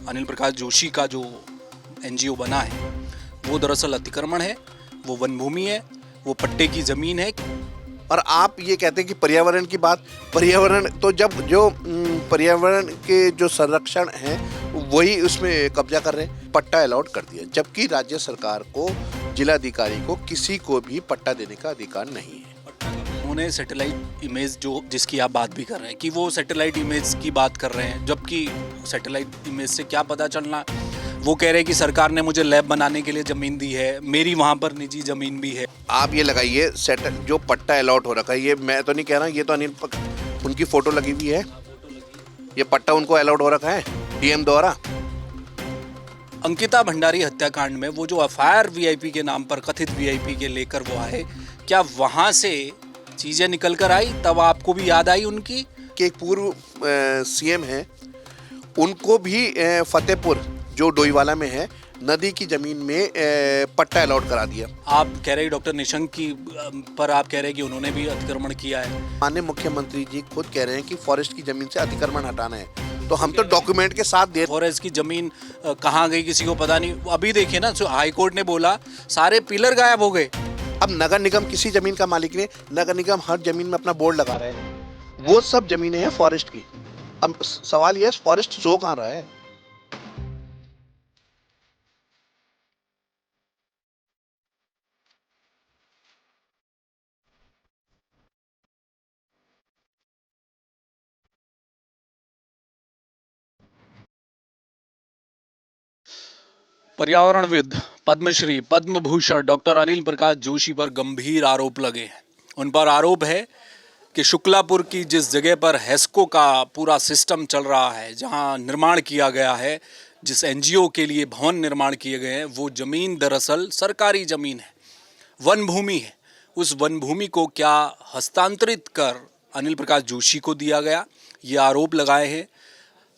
अनिल प्रकाश जोशी का जो एनजीओ बना है वो दरअसल अतिक्रमण है, वो वन भूमि है, वो पट्टे की ज़मीन है। और आप ये कहते हैं कि पर्यावरण की बात, पर्यावरण तो जब जो पर्यावरण के जो संरक्षण हैं वही उसमें कब्जा कर रहे हैं, पट्टा अलॉट कर दिया, जबकि राज्य सरकार को, जिलाधिकारी को किसी को भी पट्टा देने का अधिकार नहीं है। उन्होंने सैटेलाइट इमेज जो जिसकी आप बात भी कर रहे हैं कि वो सैटेलाइट इमेज की बात कर रहे हैं, जबकि सैटेलाइट इमेज से क्या पता चलना। वो कह रहे हैं कि सरकार ने मुझे लैब बनाने के लिए ज़मीन दी है, मेरी वहाँ पर निजी ज़मीन भी है। आप ये लगाइए जो पट्टा अलॉट हो रखा है, ये मैं तो नहीं कह रहा, ये तो उनकी फोटो लगी हुई है, ये पट्टा उनको अलॉट हो रखा है डीएम द्वारा। अंकिता भंडारी हत्याकांड में वो जो एफआईआर वीआईपी के नाम पर, कथित वीआईपी के लेकर वो आए, क्या वहाँ से चीज़ें निकल कर आई तब आपको भी याद आई उनकी कि एक पूर्व सीएम है, उनको भी फतेहपुर जो डोईवाला में है नदी की जमीन में पट्टा अलॉट करा दिया। आप कह रहे हैं डॉक्टर निशंक की पर आप कह रहे हैं कि उन्होंने भी अतिक्रमण किया है। माननीय मुख्यमंत्री जी खुद कह रहे हैं कि फॉरेस्ट की जमीन से अतिक्रमण हटाना है, तो हम तो डॉक्यूमेंट के साथ दे। फॉरेस्ट की जमीन कहाँ गई किसी को पता नहीं। अभी देखिए ना, हाई कोर्ट ने बोला सारे पिलर गायब हो गए। अब नगर निगम किसी जमीन का मालिक नहीं, नगर निगम हर जमीन में अपना बोर्ड लगा रहे हैं, वो सब जमीनें हैं फॉरेस्ट की। अब सवाल ये है फॉरेस्ट सो कहाँ रहा है। पर्यावरणविद, पद्मश्री, पद्म भूषण डॉक्टर अनिल प्रकाश जोशी पर गंभीर आरोप लगे हैं। उन पर आरोप है कि शुक्लापुर की जिस जगह पर हेस्को का पूरा सिस्टम चल रहा है, जहां निर्माण किया गया है, जिस एनजीओ के लिए भवन निर्माण किए गए हैं, वो ज़मीन दरअसल सरकारी ज़मीन है, वन भूमि है। उस वन भूमि को क्या हस्तांतरित कर अनिल प्रकाश जोशी को दिया गया, ये आरोप लगाए हैं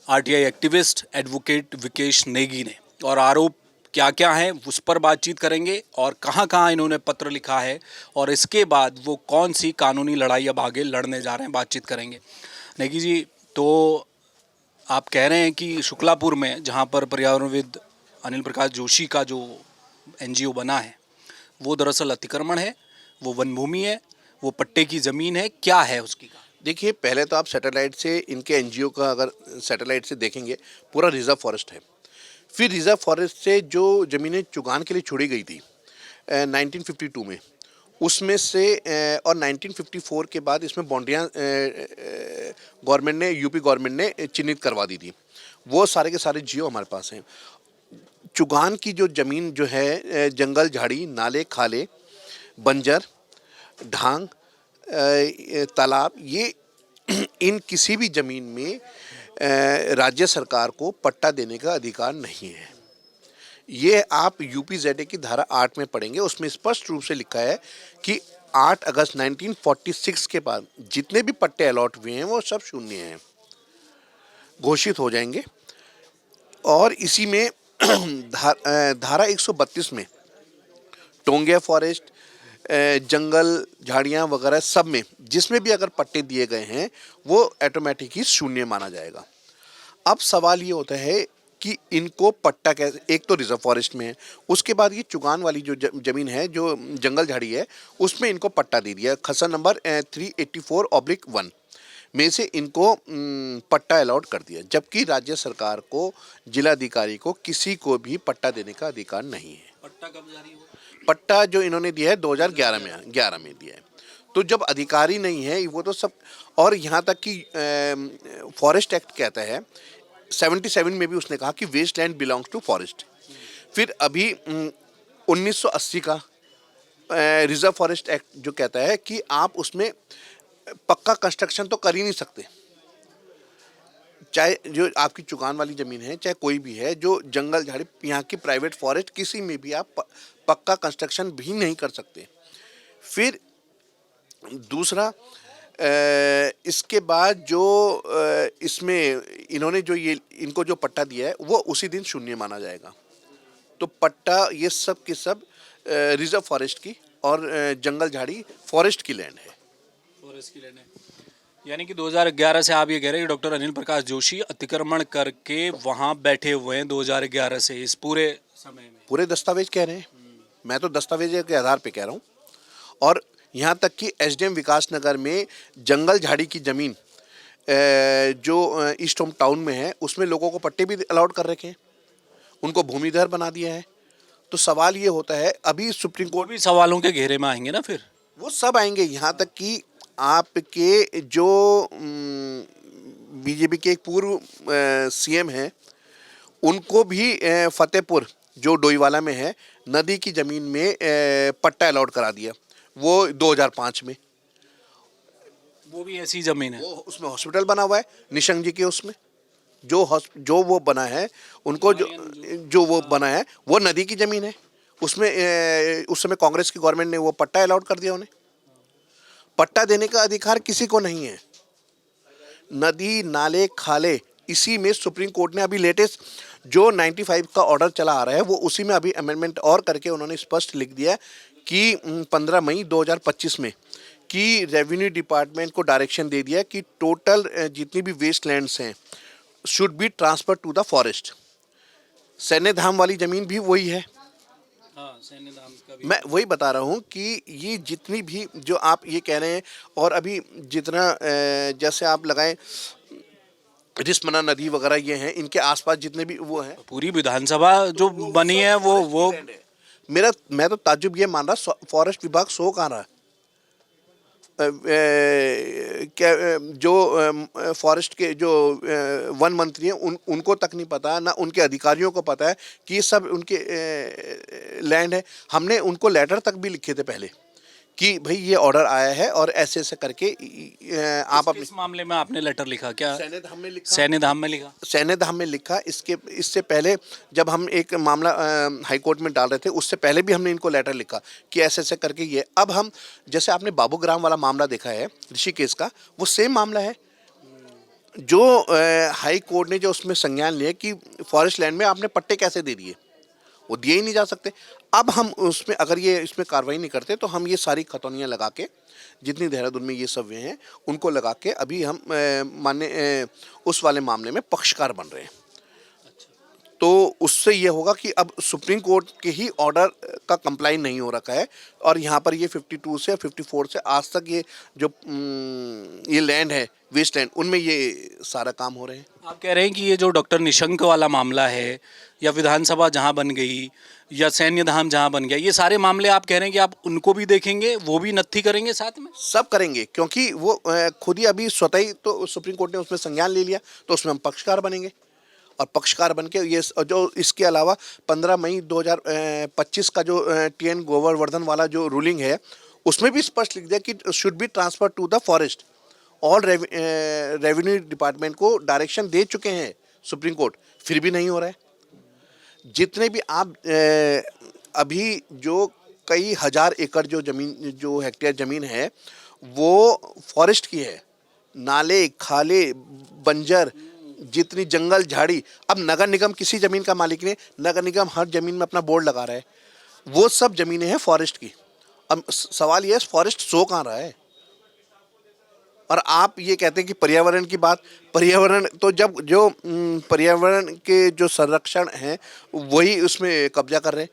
RTI activist advocate Vikesh Negi ने। और आरोप क्या क्या हैं उस पर बातचीत करेंगे, और कहाँ कहाँ इन्होंने पत्र लिखा है, और इसके बाद वो कौन सी कानूनी लड़ाई अब आगे लड़ने जा रहे हैं, बातचीत करेंगे। नेगी जी, तो आप कह रहे हैं कि शुक्लापुर में जहाँ पर पर्यावरणविद अनिल प्रकाश जोशी का जो एनजीओ बना है वो दरअसल अतिक्रमण है, वो वन भूमि है, वो पट्टे की ज़मीन है, क्या है उसकी? देखिए, पहले तो आप सैटेलाइट से इनके एनजीओ का अगर सैटेलाइट से देखेंगे, पूरा रिजर्व फॉरेस्ट है। फिर रिजर्व फॉरेस्ट से जो ज़मीनें चुगान के लिए छोड़ी गई थी 1952 में, उसमें से और 1954 के बाद इसमें बाउंड्रियाँ गवर्नमेंट ने, यूपी गवर्नमेंट ने चिन्हित करवा दी थी। वो सारे के सारे जियो हमारे पास हैं। चुगान की जो ज़मीन जो है, जंगल, झाड़ी, नाले, खाले, बंजर, ढांग, तालाब, ये इन किसी भी ज़मीन में राज्य सरकार को पट्टा देने का अधिकार नहीं है। ये आप यूपीजेड की धारा 8 में पढ़ेंगे, उसमें स्पष्ट रूप से लिखा है कि 8 अगस्त 1946 के बाद जितने भी पट्टे अलॉट हुए हैं वो सब शून्य हैं, घोषित हो जाएंगे। और इसी में धारा 132 में टोंगिया फॉरेस्ट, जंगल, झाड़ियाँ वगैरह सब में जिसमें भी अगर पट्टे दिए गए हैं वो ऑटोमेटिक ही शून्य माना जाएगा। अब सवाल ये होता है कि इनको पट्टा कैसे, एक तो रिजर्व फॉरेस्ट में है, उसके बाद ये चुगान वाली जो ज़मीन है, जो जंगल झाड़ी है, उसमें इनको पट्टा दे दिया। खसर नंबर 384/1 में से इनको पट्टा अलॉट कर दिया, जबकि राज्य सरकार को, जिलाधिकारी को किसी को भी पट्टा देने का अधिकार नहीं है। पट्टा कब जारी हुआ? पट्टा जो इन्होंने दिया है 2011 में दिया है। तो जब अधिकारी नहीं है वो तो सब, और यहाँ तक कि फॉरेस्ट एक्ट कहता है 77 में भी उसने कहा कि waste land belongs to forest. फिर अभी 1980 का रिजर्व फॉरेस्ट एक्ट जो कहता है कि आप उसमें पक्का कंस्ट्रक्शन तो कर ही नहीं सकते, चाहे जो आपकी चुगान वाली ज़मीन है, चाहे कोई भी है, जो जंगल झाड़ी, यहाँ की प्राइवेट फॉरेस्ट, किसी में भी आप पक्का कंस्ट्रक्शन भी नहीं कर सकते। फिर दूसरा, इसके बाद जो इसमें इन्होंने जो ये इनको जो पट्टा दिया है वो उसी दिन शून्य माना जाएगा। तो पट्टा ये सब के सब रिजर्व फॉरेस्ट की और जंगल झाड़ी फॉरेस्ट की लैंड है। फॉरेस्ट की लैंड है। यानी कि 2011 से आप ये कह रहे हैं कि डॉक्टर अनिल प्रकाश जोशी अतिक्रमण करके वहाँ बैठे हुए हैं 2011 से इस पूरे समय में। पूरे दस्तावेज कह रहे हैं, मैं तो दस्तावेज के आधार पे कह रहा हूँ। और यहाँ तक कि एसडीएम विकास नगर में जंगल झाड़ी की ज़मीन जो ईस्ट होम टाउन में है उसमें लोगों को पट्टे भी अलाउड कर रखे हैं, उनको भूमिधर बना दिया है। तो सवाल ये होता है, अभी सुप्रीम वो कोर्ट भी सवालों के घेरे में आएंगे ना फिर। वो सब आएंगे, यहाँ तक कि आपके जो बीजेपी के एक पूर्व सीएम हैं उनको भी फतेहपुर जो डोईवाला में है नदी की ज़मीन में पट्टा अलाउड करा दिया, वो 2005 में। वो भी ऐसी जमीन है। वो उसमें हॉस्पिटल बना हुआ है निशंक जी के, उसमें जो वो बना है उनको जो वो बना है वो नदी की ज़मीन है। उसमें उस समय कांग्रेस की गवर्नमेंट ने वो पट्टा अलाउड कर दिया उन्हें। पट्टा देने का अधिकार किसी को नहीं है। नदी नाले खाले इसी में सुप्रीम कोर्ट ने अभी लेटेस्ट जो 95 का ऑर्डर चला आ रहा है वो उसी में अभी अमेंडमेंट और करके उन्होंने स्पष्ट लिख दिया कि 15 मई 2025 में कि रेवेन्यू डिपार्टमेंट को डायरेक्शन दे दिया कि टोटल जितनी भी वेस्ट लैंड्स हैं should be transfer to the forest. सैन्य धाम वाली ज़मीन भी वही है। हाँ, सैन्य धाम का भी। मैं वही बता रहा हूँ कि ये जितनी भी जो आप ये कह रहे हैं और अभी जितना जैसे आप लगाएं रिस्पना नदी वगैरह ये हैं, इनके आसपास जितने भी वो हैं, पूरी विधानसभा जो बनी है वो मैं तो ताज्जुब ये मान रहा फॉरेस्ट विभाग सो कहाँ रहा है। क्या जो फॉरेस्ट के जो वन मंत्री हैं उनको तक नहीं पता, ना उनके अधिकारियों को पता है कि ये सब उनके लैंड है। हमने उनको लेटर तक भी लिखे थे पहले कि भाई ये ऑर्डर आया है और ऐसे ऐसे करके आप अपने इस मामले में आपने लेटर लिखा क्या? सैन्य धाम में लिखा। सैन्य धाम में लिखा। सैन्य धाम में लिखा। इससे पहले जब हम एक मामला हाई कोर्ट में डाल रहे थे उससे पहले भी हमने इनको लेटर लिखा कि ऐसे ऐसे करके ये। अब हम जैसे आपने बाबूग्राम वाला मामला देखा है ऋषिकेश का, वो सेम मामला है जो हाई कोर्ट ने जो उसमें संज्ञान लिया कि फॉरेस्ट लैंड में आपने पट्टे कैसे दे दिए, वो दिए ही नहीं जा सकते। अब हम उसमें अगर ये इसमें कार्रवाई नहीं करते तो हम ये सारी खतौनियाँ लगा के जितनी देहरादून में ये सब वे हैं उनको लगा के अभी हम माने उस वाले मामले में पक्षकार बन रहे हैं। तो उससे ये होगा कि अब सुप्रीम कोर्ट के ही ऑर्डर का कंप्लाई नहीं हो रखा है और यहाँ पर ये 52 से 54 से आज तक ये जो ये लैंड है वेस्ट लैंड उनमें ये सारा काम हो रहे हैं। आप कह रहे हैं कि ये जो डॉक्टर निशंक वाला मामला है या विधानसभा जहां बन गई या सैन्य धाम जहां बन गया, ये सारे मामले आप कह रहे हैं कि आप उनको भी देखेंगे, वो भी नत्थी करेंगे साथ में? सब करेंगे क्योंकि वो खुद ही अभी स्वतः ही तो सुप्रीम कोर्ट ने उसमें संज्ञान ले लिया तो उसमें हम पक्षकार बनेंगे और पक्षकार बन के ये जो इसके अलावा 15 मई 2025 का जो टीएन गोवर्धन वाला जो रूलिंग है उसमें भी स्पष्ट लिख दिया कि should be transfer to the forest. All revenue department को डायरेक्शन दे चुके हैं सुप्रीम कोर्ट, फिर भी नहीं हो रहा है। जितने भी आप अभी जो कई हजार एकड़ जो जमीन जो हेक्टेयर ज़मीन है वो फॉरेस्ट की है। नाले खाले बंजर जितनी जंगल झाड़ी, अब नगर निगम किसी ज़मीन का मालिक नहीं, नगर निगम हर ज़मीन में अपना बोर्ड लगा रहा है, वो सब ज़मीनें हैं फॉरेस्ट की। अब सवाल ये है फॉरेस्ट सो कहाँ रहा है? और आप ये कहते हैं कि पर्यावरण की बात, पर्यावरण तो जब जो पर्यावरण के जो संरक्षण हैं वही उसमें कब्जा कर रहे हैं।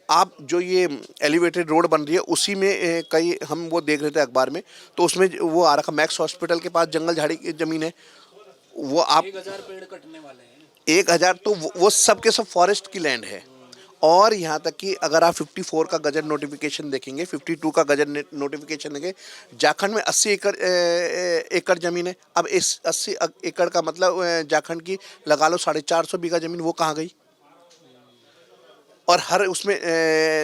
आप जो ये एलिवेटेड रोड बन रही है उसी में कई हम वो देख रहे थे अखबार में तो उसमें वो आ रखा मैक्स हॉस्पिटल के पास जंगल झाड़ी की ज़मीन है, वो आप 1000 पेड़ कटने वाले हैं। 1000 तो वो सब के सब फॉरेस्ट की लैंड है। और यहाँ तक कि अगर आप 54 का गजट नोटिफिकेशन देखेंगे, 52 का गजट नोटिफिकेशन देखेंगे, झारखंड में 80 एकड़ ज़मीन है। अब इस 80 एकड़ का मतलब झारखंड की लगा लो 450 बीघा ज़मीन, वो कहाँ गई? और हर उसमें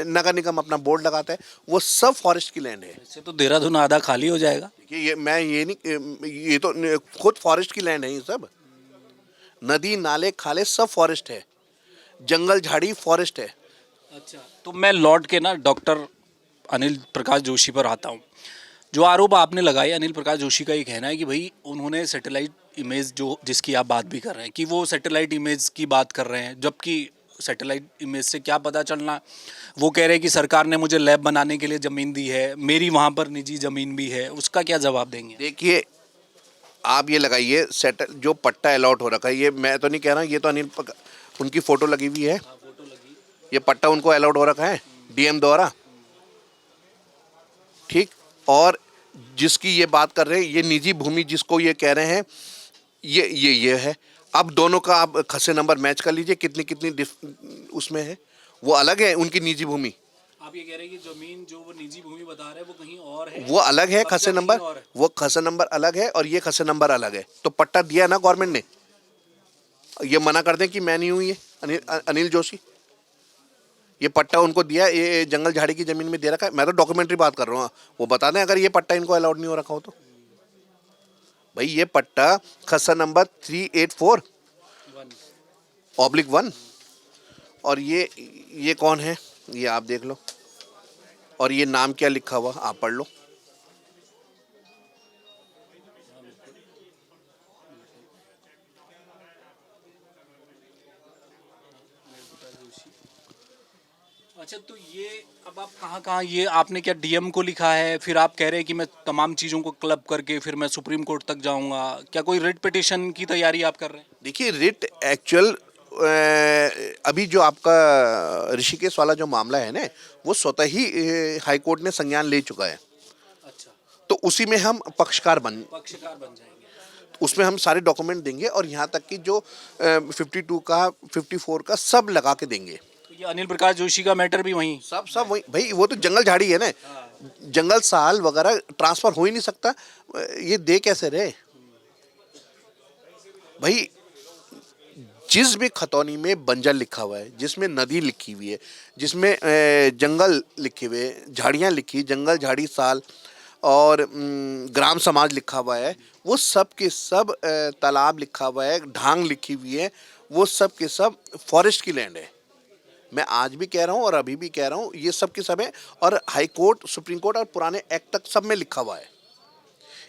नगर निगम अपना बोर्ड लगाता है, वो सब फॉरेस्ट की लैंड है। इससे तो देहरादून आधा खाली हो जाएगा। देखिए ये मैं ये नहीं, ये तो खुद फॉरेस्ट की लैंड है ये सब। नदी नाले खाले सब फॉरेस्ट है, जंगल झाड़ी फॉरेस्ट है। अच्छा, तो मैं लौट के ना डॉक्टर अनिल प्रकाश जोशी पर आता हूँ। जो आरोप आपने लगाए, अनिल प्रकाश जोशी का ये कहना है कि भाई उन्होंने सैटेलाइट इमेज जो जिसकी आप बात भी कर रहे हैं कि वो सैटेलाइट इमेज की बात कर रहे हैं, जबकि सैटेलाइट इमेज से क्या पता चलना। वो कह रहे हैं कि सरकार ने मुझे लैब बनाने के लिए ज़मीन दी है, मेरी वहाँ पर निजी ज़मीन भी है, उसका क्या जवाब देंगे? देखिए आप ये लगाइए सेटल जो पट्टा अलॉट हो रखा है, ये मैं तो नहीं कह रहा, ये तो उनकी फोटो लगी हुई है, ये पट्टा उनको अलॉट हो रखा है डीएम द्वारा, ठीक। और जिसकी ये बात कर रहे हैं, ये निजी भूमि जिसको ये कह रहे हैं, ये है। अब दोनों का आप खसे नंबर मैच कर लीजिए, कितनी कितनी उसमें है, वो अलग है उनकी निजी भूमि, आप ये कह रहे हैं कि जमीन जो वो निजी भूमि बता रहे हैं वो कहीं और है, वो अलग है कब्जा खसे कहीं नंबर, और है। वो खसे नंबर अलग है और ये खसे नंबर अलग है। तो पट्टा दिया ना गवर्नमेंट ने, ये मना कर दें कि मैं नहीं हूं ये अनिल जोशी, ये पट्टा उनको दिया, ये जंगल झाड़ी की जमीन में दे रखा है। मैं तो डॉक्यूमेंट्री बात कर रहा हूँ, वो बता दें अगर ये पट्टा इनको अलाउड नहीं हो रखा हो तो। भाई ये पट्टा खस्सा नंबर 384/1 और ये कौन है, ये आप देख लो, और ये नाम क्या लिखा हुआ आप पढ़ लो। अच्छा, तो ये अब आप कहाँ कहाँ, ये आपने क्या डीएम को लिखा है, फिर आप कह रहे हैं कि मैं तमाम चीज़ों को क्लब करके फिर मैं सुप्रीम कोर्ट तक जाऊंगा, क्या कोई रिट पिटिशन की तैयारी आप कर रहे हैं? देखिए रिट एक्चुअल अभी जो आपका ऋषिकेश वाला जो मामला है ना, वो स्वतः ही हाई कोर्ट ने संज्ञान ले चुका है। अच्छा, तो उसी में हम पक्षकार बन जाएंगे। उसमें हम सारे डॉक्यूमेंट देंगे और यहाँ तक कि जो 52 का 54 का सब लगा के देंगे। तो ये अनिल प्रकाश जोशी का मैटर भी वहीं, सब वही भाई, वो तो जंगल झाड़ी है ना, जंगल साल वगैरह ट्रांसफर हो ही नहीं सकता, ये दे कैसे रहे भाई। जिस भी खतौनी में बंजर लिखा हुआ है, जिसमें नदी लिखी हुई है, जिसमें जंगल लिखे हुए, झाड़ियाँ लिखी, जंगल झाड़ी साल और ग्राम समाज लिखा हुआ है, वो सब के सब तालाब लिखा हुआ है, ढांग लिखी हुई है, वो सब के सब फॉरेस्ट की लैंड है। मैं आज भी कह रहा हूँ और अभी भी कह रहा हूँ, ये सब के सब है। और हाई कोर्ट, सुप्रीम कोर्ट और पुराने एक्ट तक सब में लिखा हुआ है।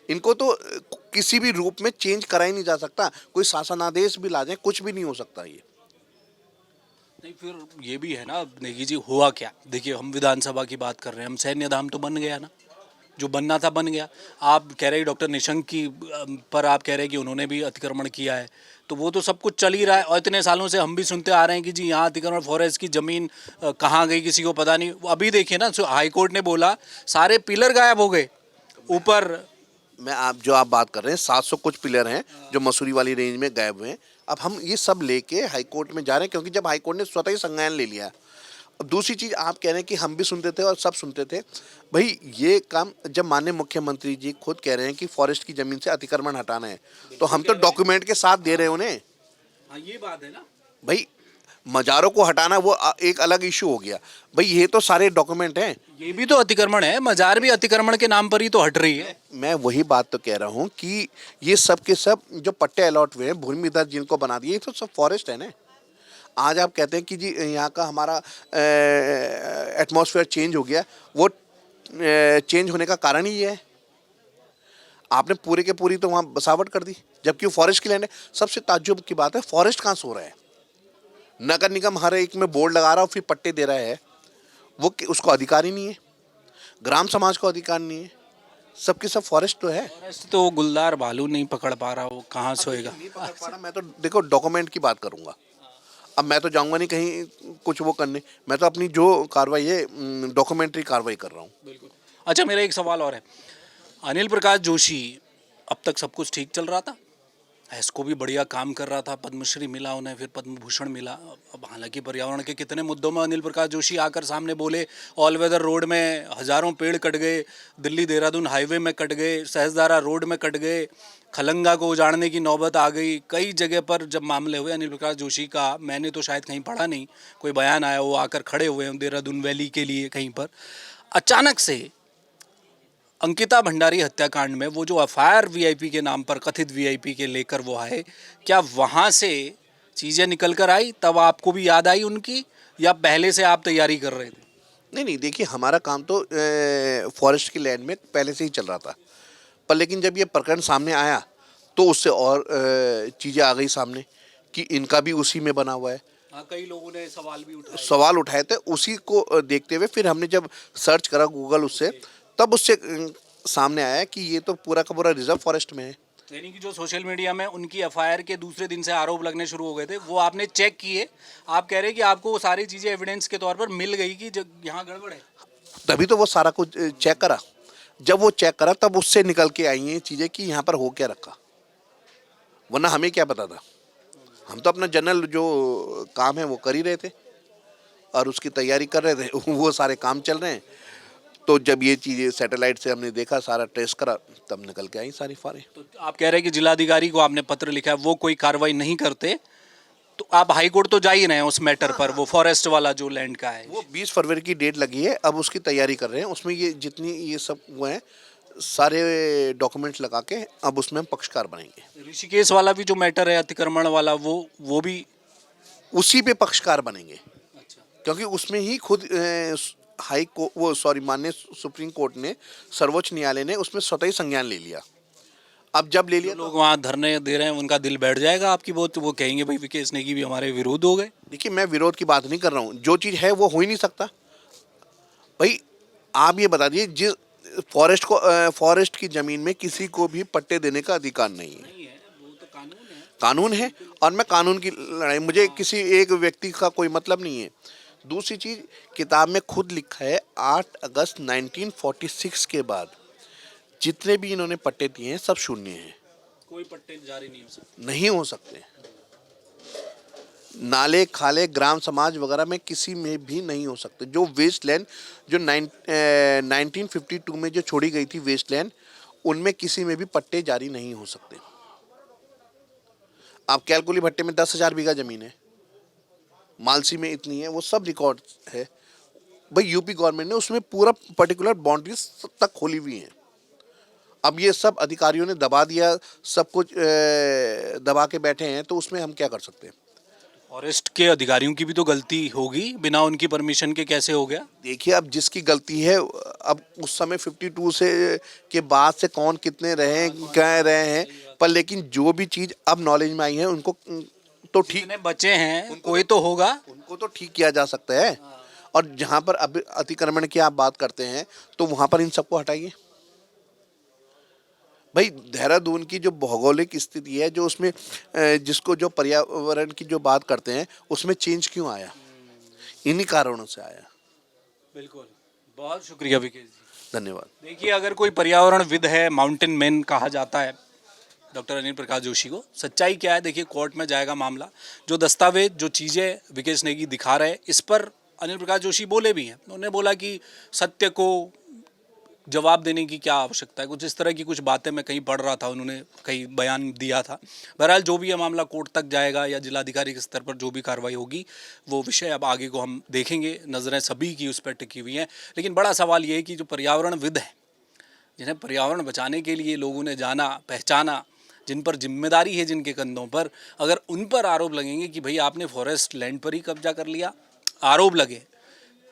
इनको तो किसी भी रूप में चेंज करा ही नहीं जा सकता, कोई शासनादेश भी ला जाए कुछ भी नहीं हो सकता ये। नहीं, फिर ये भी है ना, देखिए जी हुआ क्या, देखिए हम विधानसभा की बात कर रहे हैं, हम सैन्य धाम तो बन गया ना, जो बनना था बन गया। आप कह रहे हैं डॉक्टर निशंक की पर आप कह रहे हैं कि उन्होंने भी अतिक्रमण किया है, तो वो तो सब कुछ चल ही रहा है और इतने सालों से हम भी सुनते आ रहे हैं कि जी यहाँ अतिक्रमण, फॉरेस्ट की ज़मीन कहाँ गई किसी को पता नहीं। अभी देखिए ना, हाई कोर्ट ने बोला सारे पिलर गायब हो गए ऊपर। मैं आप बात कर रहे हैं 700 कुछ पिलर हैं जो मसूरी वाली रेंज में गायब हुए हैं। अब हम ये सब लेके हाई कोर्ट में जा रहे हैं, क्योंकि जब हाई कोर्ट ने स्वतः ही संज्ञान ले लिया। अब दूसरी चीज़ आप कह रहे हैं कि हम भी सुनते थे और सब सुनते थे, भाई ये काम जब माननीय मुख्यमंत्री जी खुद कह रहे हैं कि फॉरेस्ट की ज़मीन से अतिक्रमण हटाना है, तो हम तो डॉक्यूमेंट के साथ दे रहे हैं उन्हें। हाँ, ये बात है ना भाई, मजारों को हटाना वो एक अलग इशू हो गया। भाई ये तो सारे डॉक्यूमेंट हैं। ये भी तो अतिक्रमण है, मजार भी अतिक्रमण के नाम पर ही तो हट रही है। मैं वही बात तो कह रहा हूँ कि ये सब के सब जो पट्टे अलॉट हुए हैं, भूमिधर जिनको बना दिए, ये तो सब फॉरेस्ट है ना। आज आप कहते हैं कि जी यहाँ का हमारा एटमॉस्फेयर चेंज हो गया, वो चेंज होने का कारण ही ये है, आपने पूरे के पूरी तो वहाँ बसावट कर दी, जबकि वो फॉरेस्ट की लैंड है। सबसे ताज्जुब की बात है, फॉरेस्ट कहाँ सो रहा है? नगर निगम हर एक में बोर्ड लगा रहा और फिर पट्टे दे रहा है, वो उसको अधिकार ही नहीं है, ग्राम समाज को अधिकार नहीं है, सबके सब फॉरेस्ट तो है। फॉरेस्ट तो गुलदार भालू नहीं पकड़ पा रहा, वो कहाँ सोएगा। नहीं पकड़ पा रहा। मैं तो देखो डॉक्यूमेंट की बात करूंगा, अब मैं तो जाऊंगा नहीं कहीं कुछ वो करने, मैं तो अपनी जो कार्रवाई है डॉक्यूमेंट्री कार्रवाई कर रहा हूँ। बिल्कुल। अच्छा, मेरा एक सवाल और है, अनिल प्रकाश जोशी अब तक सब कुछ ठीक चल रहा था, इसको भी बढ़िया काम कर रहा था, पद्मश्री मिला उन्हें, फिर पद्म भूषण मिला। अब हालांकि पर्यावरण के कितने मुद्दों में अनिल प्रकाश जोशी आकर सामने बोले, ऑल वेदर रोड में हज़ारों पेड़ कट गए, दिल्ली देहरादून हाईवे में कट गए, सहजदारा रोड में कट गए, खलंगा को उजाड़ने की नौबत आ गई। कई जगह पर जब मामले हुए अनिल प्रकाश जोशी का, मैंने तो शायद कहीं पढ़ा नहीं, कोई बयान आया, वो आकर खड़े हुए हैं देहरादून वैली के लिए कहीं पर। अचानक से अंकिता भंडारी हत्याकांड में वो जो एफआईआर वीआईपी के नाम पर, कथित वीआईपी के लेकर वो आए, क्या वहाँ से चीज़ें निकल कर आई, तब आपको भी याद आई उनकी, या पहले से आप तैयारी कर रहे थे? नहीं, देखिए हमारा काम तो फॉरेस्ट की लैंड में पहले से ही चल रहा था, पर लेकिन जब ये प्रकरण सामने आया तो उससे और चीज़ें आ गई सामने कि इनका भी उसी में बना हुआ है। हाँ, कई लोगों ने सवाल उठाए थे, उसी को देखते हुए फिर हमने जब सर्च करा गूगल उससे, तब उससे सामने आया कि ये तो पूरा का पूरा रिजर्व फॉरेस्ट में है। यानी कि जो सोशल मीडिया में उनकी एफआईआर के दूसरे दिन से आरोप लगने शुरू हो गए थे, वो आपने चेक किए। आप कह रहे हैं कि आपको वो सारी चीज़ें एविडेंस के तौर पर मिल गई कि यहाँ गड़बड़ है। तभी तो वो सारा कुछ चेक करा। जब वो चेक करा तब उससे निकल के आई हैं चीज़ें कि यहाँ पर हो क्या रखा, वरना हमें क्या पता था। हम तो अपना जनरल जो काम है वो कर ही रहे थे और उसकी तैयारी कर रहे थे। वो सारे काम चल रहे हैं। तो जब ये चीज़ें सैटेलाइट से हमने देखा, सारा टेस्ट करा, तब निकल के आई सारी फारे। तो आप कह रहे हैं कि जिलाधिकारी को आपने पत्र लिखा है, वो कोई कार्रवाई नहीं करते, तो आप हाई कोर्ट तो जा ही रहे हैं उस मैटर पर, वो फॉरेस्ट वाला जो लैंड का है। वो 20 फरवरी की डेट लगी है, अब उसकी तैयारी कर रहे हैं। उसमें ये जितनी ये सब हुए हैं सारे डॉक्यूमेंट्स लगा के अब उसमें हम पक्षकार बनेंगे। ऋषिकेश वाला भी जो मैटर है अतिक्रमण वाला, वो भी उसी पे पक्षकार बनेंगे। अच्छा। क्योंकि उसमें ही खुद माननीय सुप्रीम कोर्ट ने, सर्वोच्च न्यायालय ने उसमें स्वतः ही संज्ञान ले लिया। अब जब ले लिया, लोग वहाँ धरने दे रहे हैं, उनका दिल बैठ जाएगा आपकी बात, वो कहेंगे भाई विकेश नेगी भी हमारे विरोध हो गए। देखिए मैं विरोध की बात नहीं कर रहा हूँ, जो चीज़ है वो हो ही नहीं सकता। भाई आप ये बता दीजिए, जिस फॉरेस्ट की ज़मीन में किसी को भी पट्टे देने का अधिकार नहीं है। वो तो कानून है। कानून है और मैं कानून की लड़ाई, मुझे किसी एक व्यक्ति का कोई मतलब नहीं है। दूसरी चीज़, किताब में खुद लिखा है 8 अगस्त 1946 के बाद जितने भी इन्होंने पट्टे दिए हैं सब शून्य हैं। कोई पट्टे जारी नहीं हो सकते। नहीं हो सकते। नाले, खाले, ग्राम समाज वगैरह में किसी में भी नहीं हो सकते। जो वेस्ट लैंड जो 1952 में जो छोड़ी गई थी वेस्ट लैंड, उनमें किसी में भी पट्टे जारी नहीं हो सकते। आप कैलकुली भट्टे में 10,000 बीघा जमीन है, मालसी में इतनी है, वो सब रिकॉर्ड है। भाई यूपी गवर्नमेंट ने उसमें पूरा पर्टिकुलर बाउंड्रीज तक खोली हुई हैं। अब ये सब अधिकारियों ने दबा दिया, सब कुछ दबा के बैठे हैं, तो उसमें हम क्या कर सकते हैं। फॉरेस्ट के अधिकारियों की भी तो गलती होगी, बिना उनकी परमिशन के कैसे हो गया। देखिए अब जिसकी गलती है, अब उस समय 52 से के बाद से कौन कितने रहे कह रहे हैं, पर लेकिन जो भी चीज़ अब नॉलेज में आई है उनको तो ठीक, जितने बचे हैं कोई तो होगा, उनको तो ठीक किया जा सकता है। और जहाँ पर अब अतिक्रमण की आप बात करते हैं तो वहाँ पर इन सबको हटाइए। भाई देहरादून की जो भौगोलिक स्थिति है, जो उसमें जिसको जो पर्यावरण की जो बात करते हैं, उसमें चेंज क्यों आया, इन्हीं कारणों से आया। बिल्कुल, बहुत शुक्रिया विकेश जी, धन्यवाद। देखिए अगर कोई पर्यावरणविद है, माउंटेन मैन कहा जाता है डॉक्टर अनिल प्रकाश जोशी को, सच्चाई क्या है देखिए, कोर्ट में जाएगा मामला। जो दस्तावेज, जो चीज़ें विकेश नेगी दिखा रहे हैं, इस पर अनिल प्रकाश जोशी बोले भी हैं। उन्होंने बोला कि सत्य को जवाब देने की क्या आवश्यकता है, कुछ इस तरह की कुछ बातें मैं कहीं पढ़ रहा था, उन्होंने कहीं बयान दिया था। बहरहाल जो भी ये मामला कोर्ट तक जाएगा या जिलाधिकारी के स्तर पर जो भी कार्रवाई होगी, वो विषय अब आगे को हम देखेंगे। नज़रें सभी की उस पर टिकी हुई हैं, लेकिन बड़ा सवाल ये है कि जो पर्यावरणविद हैं, जिन्हें पर्यावरण बचाने के लिए लोगों ने जाना पहचाना, जिन पर जिम्मेदारी है जिनके कंधों पर, अगर उन पर आरोप लगेंगे कि भाई आपने फॉरेस्ट लैंड पर ही कब्जा कर लिया, आरोप लगे,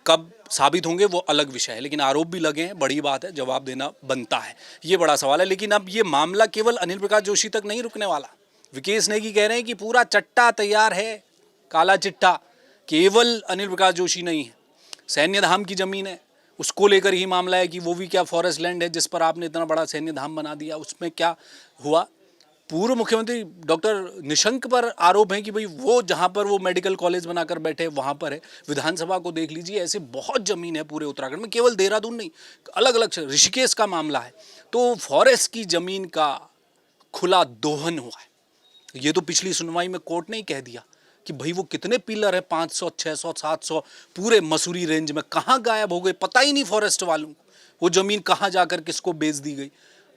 कब साबित होंगे वो अलग विषय है, लेकिन आरोप भी लगे हैं, बड़ी बात है, जवाब देना बनता है, ये बड़ा सवाल है। लेकिन अब ये मामला केवल अनिल प्रकाश जोशी तक नहीं रुकने वाला। विकेश नेगी कह रहे हैं कि पूरा चट्टा तैयार है, काला चिट्टा, केवल अनिल प्रकाश जोशी नहीं है। सैन्य धाम की ज़मीन है, उसको लेकर ही मामला है कि वो भी क्या फॉरेस्ट लैंड है जिस पर आपने इतना बड़ा सैन्य धाम बना दिया, उसमें क्या हुआ। पूर्व मुख्यमंत्री डॉक्टर निशंक पर आरोप है कि भाई वो जहाँ पर वो मेडिकल कॉलेज बनाकर बैठे वहाँ पर है। विधानसभा को देख लीजिए, ऐसे बहुत ज़मीन है पूरे उत्तराखंड में, केवल देहरादून नहीं, अलग अलग ऋषिकेश का मामला है। तो फॉरेस्ट की ज़मीन का खुला दोहन हुआ है। ये तो पिछली सुनवाई में कोर्ट ने ही कह दिया कि भाई वो कितने पिलर है, 500, 600, 700 पूरे मसूरी रेंज में कहाँ गायब हो गए, पता ही नहीं फॉरेस्ट वालों को वो ज़मीन कहाँ जाकर किसको बेच दी गई।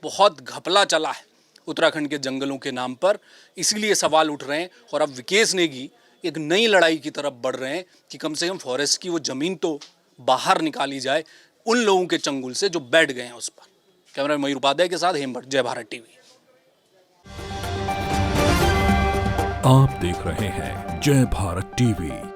बहुत घपला चला है उत्तराखंड के जंगलों के नाम पर, इसीलिए सवाल उठ रहे हैं। और अब विकेश नेगी एक नई लड़ाई की तरफ बढ़ रहे हैं कि कम से कम फॉरेस्ट की वो ज़मीन तो बाहर निकाली जाए उन लोगों के चंगुल से जो बैठ गए हैं उस पर। कैमरा मयूर उपाध्याय के साथ हेमभट्ट, जय भारत टीवी। आप देख रहे हैं जय भारत टीवी।